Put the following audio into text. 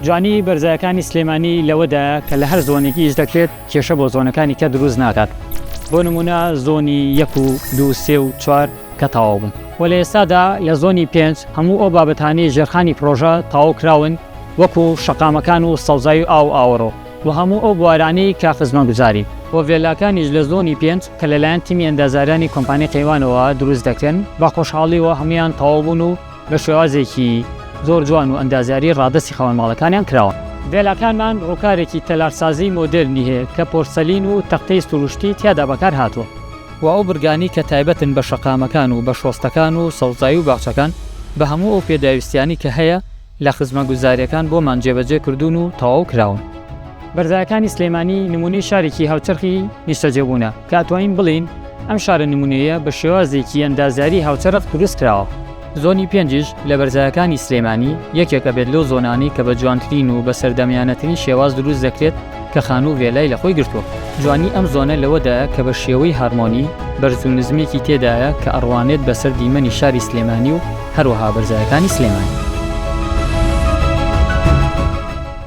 جوانی بەرزایەکانی سلێمانی لەوەدا کە لە هەر زۆنێکیش دەکرێت کێشە بۆ زۆنەکانی کە دروست ناکات. بۆ نمونە زۆنی 1 و 2 3 و 4 کە تەواو بوون. و لە ئێستادا لە زۆنی 5 هەموو ئەو بابەتانەی ژێرخانی پرۆژە تەواو کراون، وەکو شەقامەکان و سەوزای و ئاوڕۆ و هەموو ئەو بوارانەی کە خزمەتگوزاری بۆ ڤێلاکانیش لە زۆنی 5 کە لەلایەن تیمی ئەندازارانی کۆمپانیای قەیوانەوە دروست دەکرێن بە خۆشحاڵیەوە هەمویان تەواو بوون و بە شێوازێکی زۆر جوان و ئەندازیاری ڕادەستی خەونماڵەکانیان کراوە. ڤێلاکانمان ڕووکارێکی تەلارسازی مۆدرنی هەیە کە پۆرسەلین و تەختەی سروشتی تیادا بەکار هاتووە و ئەو برگانی کە تایبەتن بە شەقامەکان و بە شۆستەکان و سەوزایی و باخچەکان بە هەموو ئەو پێداویستیانی کە هەیە لە خزمەتگوزاریەکان بۆمان جێبەجێ کردوون و تەواو کراون. بەرزایەکانی سلێمانی نمونەی شارێکی هاوچەرخی نیشتەجێبوونە کە ئەتوانین بڵین ئەم شارە نمونەیە بە شێوازێکی ئەندازیاری هاوچەرخ دروست کراوە. زۆنی 5 لە بەرزایەکانی سلێمانی یەکێکە بێت لەو زۆنانی کە بە جوانترین و بە سەردەمیانەترین شێواز دروست دەکرێت کە خانوو ڤێلای لە خۆی گرتووە. جوانی ئەم زۆنە لەوەدایە کە بە شێوەی هارمۆنی بەرز و نزمێکی تێدایە کە ئەڕوانێت بەسەر دیمەنی شاری سلێمانی و هەروەها بەرزایەکانی سلێمانی.